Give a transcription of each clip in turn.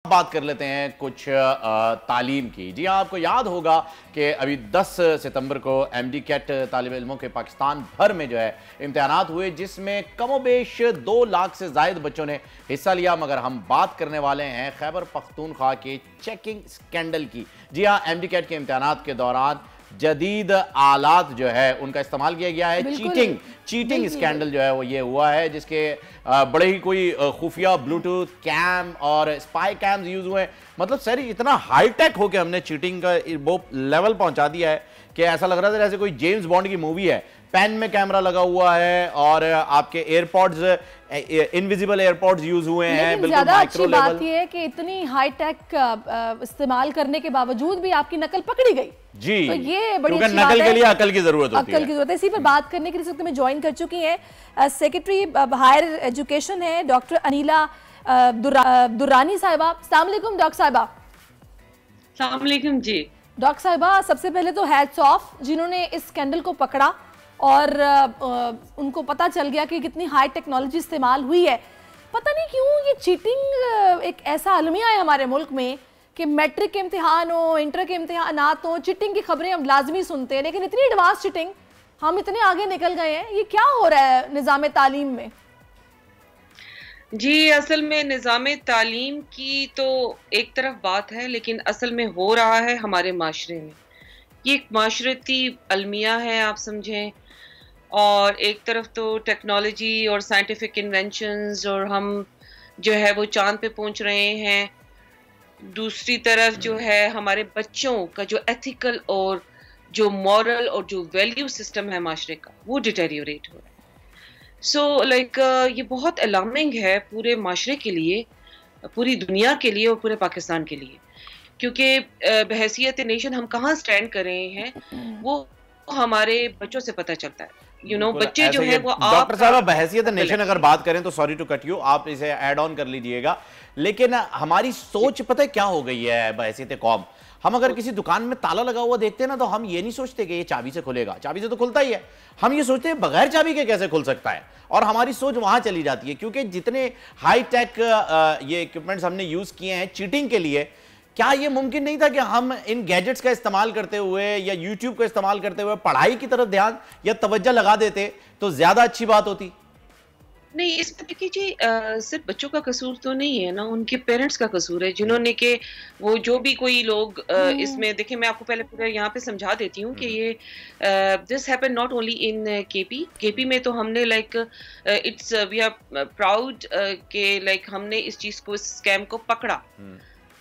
बात कर लेते हैं कुछ तालीम की। जी हाँ, आपको याद होगा कि अभी 10 सितंबर को एमडी कैट तालिब इल्मों के पाकिस्तान भर में जो है इम्तिहानात हुए, जिसमें कमोबेश 2 लाख से जायद बच्चों ने हिस्सा लिया। मगर हम बात करने वाले हैं खैबर पख्तूनख्वा के चेकिंग स्कैंडल की। जी हाँ, एमडी कैट के इम्तिहानात के दौरान जदीद आलात जो है उनका इस्तेमाल किया गया है। चीटिंग स्कैंडल जो है वो ये हुआ है, जिसके बड़े ही कोई खुफिया ब्लूटूथ कैम और स्पाई कैम्स यूज हुए। मतलब सर इतना हाईटेक होके हमने चीटिंग का वो लेवल पहुंचा दिया है कि ऐसा लग रहा था जैसे कोई जेम्स बॉन्ड की मूवी है। पेन में कैमरा लगा हुआ है और आपके एयरपॉड्स इनविजिबल एयरपॉड्स यूज हुए हैं। बिल्कुल माइक्रो लेवल। बात यह है कि इतनी हाईटेक इस्तेमाल करने के बावजूद भी आपकी नकल पकड़ी गई। जी, तो ये बड़ी अच्छी नकल के लिए अकल की जरूरत होती है। अकल की जरूरत है। इसी पर बात करने के लिए में ज्वाइन कर चुकी हैं सेक्रेटरी हायर एजुकेशन है डॉक्टर अनीला दुर्रानी साहिबा। अस्सलाम वालेकुम डॉक्टर साहिबा। अस्सलाम वालेकुम जी। डॉक्टर साहिबा, सबसे पहले तो हैट्स ऑफ जिन्होंने इस स्कैंडल को पकड़ा और उनको पता चल गया कि कितनी हाई टेक्नोलॉजी इस्तेमाल हुई है। पता नहीं क्यों ये चीटिंग एक ऐसा अलमिया है हमारे मुल्क में कि मैट्रिक के इम्तिहान हो, इंटर के इम्तिहानात हो, चीटिंग की खबरें हम लाजमी सुनते हैं, लेकिन इतनी एडवांस चीटिंग, हम इतने आगे निकल गए हैं। ये क्या हो रहा है निज़ाम तालीम में? जी, असल में निज़ाम तालीम की तो एक तरफ बात है, लेकिन असल में हो रहा है हमारे माशरे में। ये एक माशरती अलमिया है, आप समझें। और एक तरफ तो टेक्नोलॉजी और साइंटिफिक इन्वेंशंस और हम जो है वो चांद पे पहुंच रहे हैं, दूसरी तरफ जो है हमारे बच्चों का जो एथिकल और जो मॉरल और जो वैल्यू सिस्टम है माशरे का, वो डिटेरियोरेट हो रहा है। सो ये बहुत अलार्मिंग है पूरे माशरे के लिए, पूरी दुनिया के लिए और पूरे पाकिस्तान के लिए, क्योंकि बहैसियत नेशन हम कहाँ स्टैंड कर रहे हैं वो हमारे बच्चों से पता चलता है। बच्चे जो है वो डॉक्टर साहब बहैसियत नेशन अगर बात करें तो सॉरी टू कट यू, आप इसे ऐड ऑन कर लीजिएगा, लेकिन हमारी सोच पता है क्या हो गई है बहैसियत कौम। हम अगर किसी दुकान में ताला लगा हुआ देखते हैं ना, तो हम ये नहीं सोचते कि ये चाबी से खुलेगा, चाबी से तो खुलता ही है। हम ये सोचते हैं बगैर चाबी के कैसे खुल सकता है, और हमारी सोच वहां चली जाती है। क्योंकि जितने हाई टेक ये इक्विपमेंट्स हमने यूज किए हैं चीटिंग के लिए, क्या ये मुमकिन नहीं था कि हम इन गैजेट्स का इस्तेमाल करते हुए या यूट्यूब का इस्तेमाल करते हुए पढ़ाई की तरफ ध्यान या तवज्जो लगा देते तो ज्यादा अच्छी बात होती? नहीं, इसमें देखिए जी, सिर्फ बच्चों का कसूर तो नहीं है ना, उनके पेरेंट्स का कसूर है, जिन्होंने के वो जो भी कोई लोग इसमें देखिए, मैं आपको पहले पूरा यहाँ पे समझा देती हूँ कि ये this happen not only in KP में। तो हमने इट्स वी आर प्राउड के हमने इस चीज को, इस स्कैम को पकड़ा।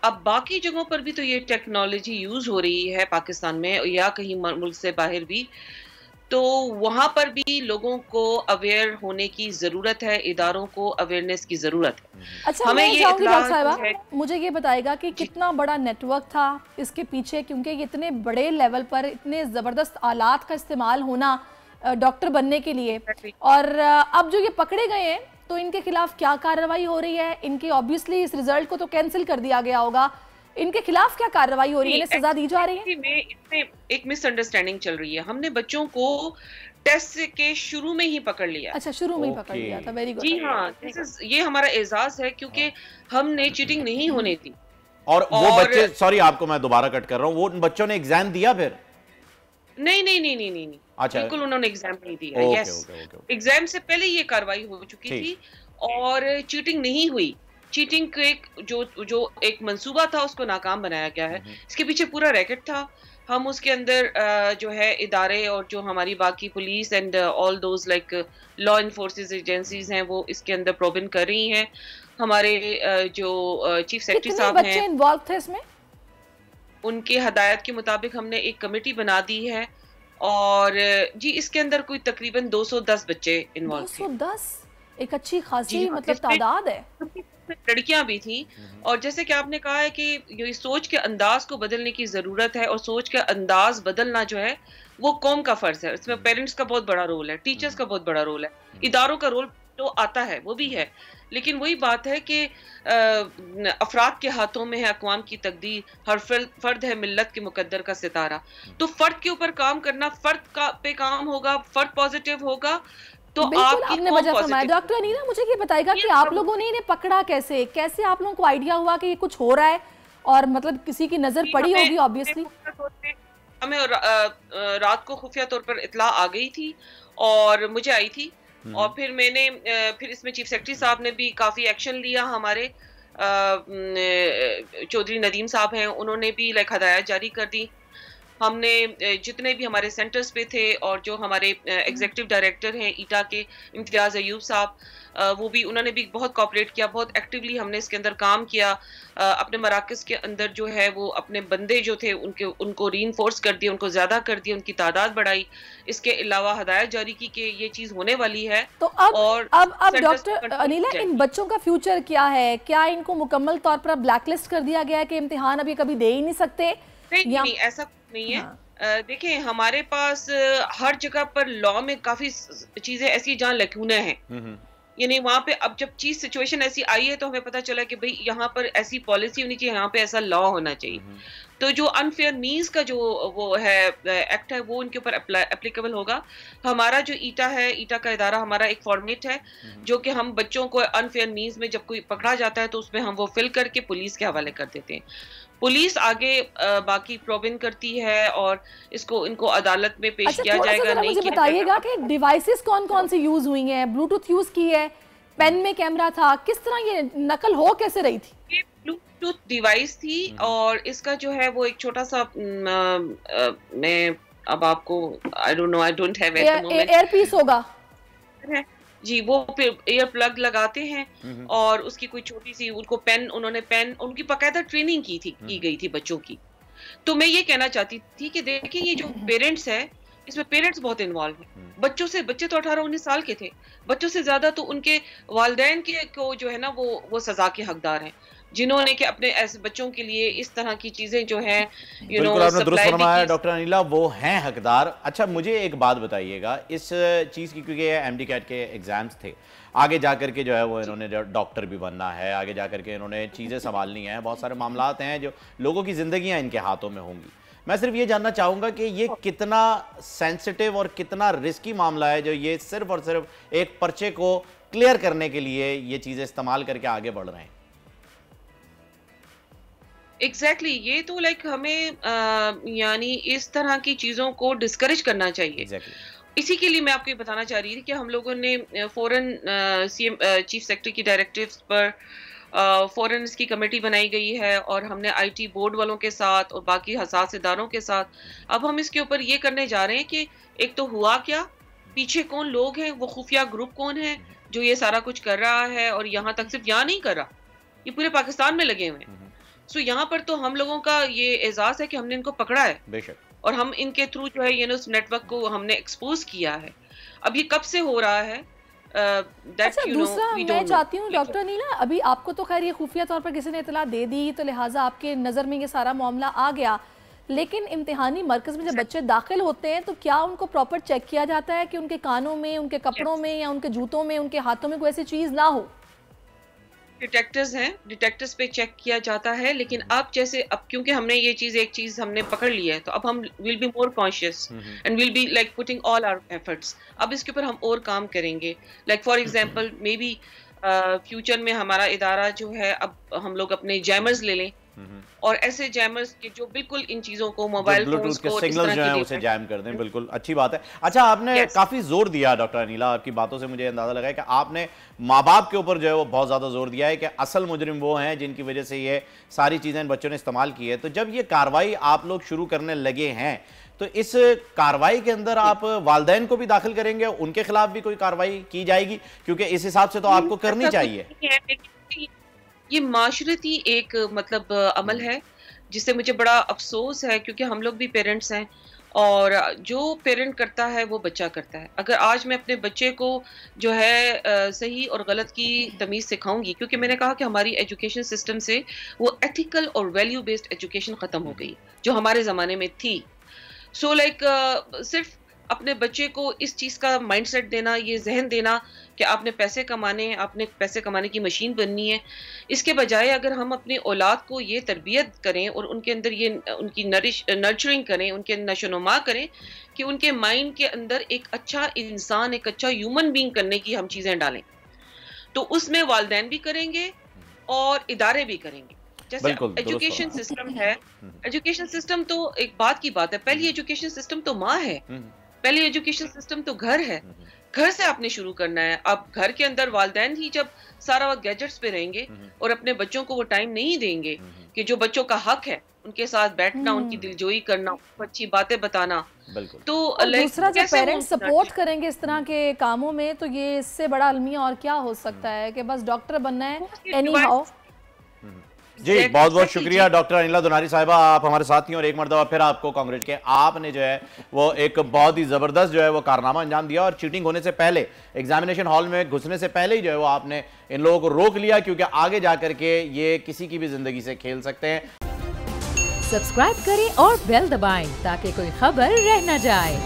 अब बाकी जगहों पर भी तो ये टेक्नोलॉजी यूज हो रही है पाकिस्तान में या कहीं मुल्क से बाहर भी, तो वहां पर भी लोगों को अवेयर होने की जरूरत है, इदारों को अवेयरनेस की जरूरत है। अच्छा, हमें ये डॉक्टर साहिबा मुझे ये बताएगा कि कितना बड़ा नेटवर्क था इसके पीछे, क्योंकि ये इतने बड़े लेवल पर इतने जबरदस्त आलात का इस्तेमाल होना डॉक्टर बनने के लिए, और अब जो ये पकड़े गए हैं तो इनके खिलाफ क्या कार्रवाई हो रही है? इनके ऑब्वियसली इस रिजल्ट को तो कैंसिल कर दिया गया होगा, इनके खिलाफ क्या कार्रवाई हो रही है? इन्हें सजा दी जा रही है? इसमें एक मिसअंडरस्टैंडिंग चल रही है। हमने बच्चों को टेस्ट के शुरू में ही पकड़ लिया। अच्छा, शुरू में ही पकड़ लिया था। Very good. जी हाँ, ये हमारा एजाज है, क्योंकि हमने चीटिंग नहीं होने दी। और वो बच्चे, सॉरी आपको मैं दोबारा कट कर रहा हूँ, वो बच्चों ने एग्जाम दिया फिर? नहीं। अच्छा, बिल्कुल उन्होंने एग्जाम नहीं दिया। यस, एग्जाम से पहले ये कार्रवाई हो चुकी थी और चीटिंग नहीं हुई। चीटिंग के जो एक मंसूबा था उसको नाकाम बनाया गया है। इसके पीछे पूरा रैकेट था। हम उसके अंदर जो है इदारे और जो हमारी बाकी police and all those law एनफोर्सेस agencies हैं, वो इसके अंदर प्रोबिन कर रही हैं। हमारे जो चीफ सेक्रेटरी साहब हैं, बच्चे इन्वॉल्व थे इसमें? उनके हदायत के मुताबिक हमने एक कमेटी बना दी है, और जी इसके अंदर कोई तकरीबन 210 बच्चे इन्वॉल्व थे। 210 एक अच्छी खासी मतलब तादाद है। लड़कियां भी थी। और जैसे कि आपने कहा है कि ये सोच के अंदाज को बदलने की जरूरत है, और सोच के अंदाज बदलना जो है वो कौम का फर्ज है। इसमें पेरेंट्स का बहुत बड़ा रोल है, टीचर्स का बहुत बड़ा रोल है, इदारों का रोल तो आता है, वो भी है। लेकिन वही बात है कि अफराद के हाथों में है अक़वाम की तकदीर, हर फर्द है मिल्लत के मुकद्दर का सितारा। तो फर्द के ऊपर काम करना, फर्द पे काम होगा, फर्द पॉजिटिव होगा तो बिल्कुल आपकी आपने कौन वजह फरमाया। पॉजिटिव? डॉक्टर अनीला, मुझे ये बताएगा कि आप लोगों ने इन्हें पकड़ा कैसे? कैसे आप लोगों को आइडिया हुआ कि ये कुछ हो रहा है, और मतलब किसी की नजर पड़ी होगी ऑब्वियसली? हमें रात को खुफिया तौर पर इत्ला आ गई थी और मुझे आई थी, और फिर मैंने फिर इसमें चीफ सेक्रेटरी साहब ने भी काफ़ी एक्शन लिया। हमारे चौधरी नदीम साहब हैं, उन्होंने भी लाइक हदायत जारी कर दी। हमने जितने भी हमारे सेंटर्स पे थे और जो हमारे एग्जीक्यूटिव डायरेक्टर हैं ईटा के इम्तियाज़ अयूब साहब, वो भी उन्होंने भी बहुत कोऑपरेट किया, बहुत एक्टिवली हमने इसके अंदर काम किया। अपने मराकज़ के अंदर जो है वो अपने बंदे जो थे उनको रीइंफोर्स कर दिया, उनको ज़्यादा कर दिया, उनकी तादाद बढ़ाई। इसके अलावा हदायत जारी की कि ये चीज़ होने वाली है। तो अब डॉक्टर अनीला, इन बच्चों का फ्यूचर क्या है? क्या इनको मुकम्मल तौर पर ब्लैकलिस्ट कर दिया गया है कि इम्तिहान अभी कभी दे ही नहीं सकते? नहीं, ऐसा नहीं है। हाँ। देखें, हमारे पास हर जगह पर लॉ में काफी चीजें ऐसी जहाँ लैकूने हैं, यानी वहाँ पे अब जब चीज सिचुएशन ऐसी आई है तो हमें पता चला कि भाई यहाँ पर ऐसी पॉलिसी होनी चाहिए, यहाँ पे ऐसा लॉ होना चाहिए। तो जो अनफेयर मीन्स का जो वो है एक्ट है, वो उनके ऊपर एप्लीकेबल होगा। हमारा जो ईटा है, ईटा का इदारा, हमारा एक फॉर्मेट है जो कि हम बच्चों को अनफेयर मीन्स में जब कोई पकड़ा जाता है तो उसमें हम वो फिल करके पुलिस के हवाले कर देते हैं। पुलिस आगे बाकी प्रोबिन करती है और इनको अदालत में पेश किया जाएगा। नहीं, मुझे बताइएगा कि डिवाइसेस कौन कौन सी यूज हुई हैं? ब्लूटूथ यूज की है, पेन में कैमरा था, किस तरह ये नकल हो कैसे रही थी? ये ब्लूटूथ डिवाइस थी और इसका जो है वो एक छोटा सा मैं अब आपको I don't know, I don't have at the moment, earpiece होगा जी, वो फिर एयर प्लग लगाते हैं और उसकी कोई छोटी सी उन्होंने पेन उनकी बाकायदा ट्रेनिंग की गई थी बच्चों की। तो मैं ये कहना चाहती थी कि देखिए, ये जो पेरेंट्स है, इसमें पेरेंट्स बहुत इन्वॉल्व हैं। बच्चे तो 18-19 साल के थे, बच्चों से ज्यादा तो उनके वालिदैन को जो है ना वो सजा के हकदार हैं, जिन्होंने कि अपने ऐसे बच्चों के लिए इस तरह की चीजें जो है बिल्कुल आपने दुरुस्त फरमाया डॉक्टर अनीला, वो हैं हकदार। अच्छा, मुझे एक बात बताइएगा इस चीज़ की, क्योंकि एमडी कैट के एग्जाम्स थे, आगे जा करके जो है वो इन्होंने डॉक्टर भी बनना है, आगे जा करके इन्होंने चीज़ें संभालनी है, बहुत सारे मामलात हैं जो लोगों की ज़िंदगियाँ इनके हाथों में होंगी। मैं सिर्फ ये जानना चाहूँगा कि ये कितना सेंसिटिव और कितना रिस्की मामला है जो ये सिर्फ और सिर्फ एक पर्चे को क्लियर करने के लिए ये चीज़ें इस्तेमाल करके आगे बढ़ रहे हैं। एग्जैक्टली ये तो लाइक हमें यानी इस तरह की चीज़ों को डिस्करेज करना चाहिए। इसी के लिए मैं आपको ये बताना चाह रही थी कि हम लोगों ने फौरन सीएम चीफ सेक्रेटरी की डायरेक्टिव्स पर फौरन इसकी कमेटी बनाई गई है और हमने आईटी बोर्ड वालों के साथ और बाकी हसास इदारों के साथ अब हम इसके ऊपर ये करने जा रहे हैं कि एक तो हुआ क्या, पीछे कौन लोग हैं, वो खुफिया ग्रुप कौन है जो ये सारा कुछ कर रहा है, और यहाँ तक सिर्फ यहाँ नहीं कर रहा, ये पूरे पाकिस्तान में लगे हुए हैं। सो यहाँ पर तो हम लोगों का ये एजाज है कि हमने इनको पकड़ा है, बेशक, और हम इनके थ्रू जो है उस नेटवर्क को हमने एक्सपोज किया है। अब ये कब से हो रहा है अच्छा, दूसरा मैं चाहती हूँ डॉक्टर अनीला, अभी आपको तो खैर ये खुफिया तौर पर किसी ने इतला दे दी तो लिहाजा आपके नज़र में ये सारा मामला आ गया, लेकिन इम्तिहानी मरकज़ में जब बच्चे दाखिल होते हैं तो क्या उनको प्रॉपर चेक किया जाता है कि उनके कानों में, उनके कपड़ों में या उनके जूतों में, उनके हाथों में कोई ऐसी चीज़ ना हो? डिटेक्टर्स हैं, डिटेक्टर्स पे चेक किया जाता है, लेकिन अब जैसे अब क्योंकि हमने ये एक चीज हमने पकड़ ली है तो अब हम will be more conscious and will be like putting all our efforts. अब इसके ऊपर हम और काम करेंगे, like for example maybe future में हमारा इदारा जो है, अब हम लोग अपने जैमर्स ले लें और ऐसे जैमर्स के जो बिल्कुल इन चीजों को, मोबाइल फोन्स को, सिग्नल जो है उसे जैम कर दें। बिल्कुल अच्छी बात है। अच्छा, आपने काफी जोर दिया डॉक्टर अनीला, आपकी बातों से मुझे अंदाजा लगा है कि आपने माँ बाप के ऊपर जो है वो बहुत ज्यादा जोर दिया है कि असल मुजरिम वो हैं जिनकी वजह से ये सारी चीजें बच्चों ने इस्तेमाल की है। तो जब ये कार्रवाई आप लोग शुरू करने लगे हैं तो इस कार्रवाई के अंदर आप वालिदैन को भी दाखिल करेंगे, उनके खिलाफ भी कोई कार्रवाई की जाएगी? क्योंकि इस हिसाब से तो आपको करनी चाहिए। ये माशरती एक मतलब अमल है जिससे मुझे बड़ा अफसोस है, क्योंकि हम लोग भी पेरेंट्स हैं और जो पेरेंट करता है वो बच्चा करता है। अगर आज मैं अपने बच्चे को जो है सही और गलत की तमीज़ सिखाऊंगी, क्योंकि मैंने कहा कि हमारी एजुकेशन सिस्टम से वो एथिकल और वैल्यू बेस्ड एजुकेशन ख़त्म हो गई जो हमारे ज़माने में थी। सो लाइक सिर्फ अपने बच्चे को इस चीज़ का माइंडसेट देना, ये जहन देना कि आपने पैसे कमाने हैं, आपने पैसे कमाने की मशीन बननी है, इसके बजाय अगर हम अपनी औलाद को ये तरबियत करें और उनके अंदर ये उनकी नर्चरिंग करें, उनके नशोनुमा करें कि उनके माइंड के अंदर एक अच्छा इंसान, एक अच्छा ह्यूमन बीइंग करने की हम चीजें डालें। तो उसमें वालिदैन भी करेंगे और इदारे भी करेंगे। जैसे एजुकेशन सिस्टम है, एजुकेशन सिस्टम तो एक बात की बात है, पहली एजुकेशन सिस्टम तो माँ है, पहली एजुकेशन सिस्टम तो घर है। घर से आपने शुरू करना है। अब घर के अंदर वालिदैन ही जब सारा वक्त गैजेट्स पे रहेंगे और अपने बच्चों को वो टाइम नहीं देंगे कि जो बच्चों का हक है उनके साथ बैठना, उनकी दिलजोई करना, अच्छी बातें बताना, तो दूसरा जब पेरेंट्स सपोर्ट करेंगे इस तरह के कामों में, तो ये इससे बड़ा अलमिया और क्या हो सकता है कि बस डॉक्टर बनना है एनी हाउ। जी बहुत बहुत शुक्रिया डॉक्टर अनिला दुनारी साहिबा, आप हमारे साथ ही और एक मरतबा फिर आपको कांग्रेस के आपने जो है वो एक बहुत ही ज़बरदस्त जो है वो कारनामा अंजाम दिया और चीटिंग होने से पहले, एग्जामिनेशन हॉल में घुसने से पहले ही जो है वो आपने इन लोगों को रोक लिया, क्योंकि आगे जाकर के ये किसी की भी जिंदगी से खेल सकते हैं। सब्सक्राइब करें और बेल दबाएं ताकि कोई खबर रह न जाए।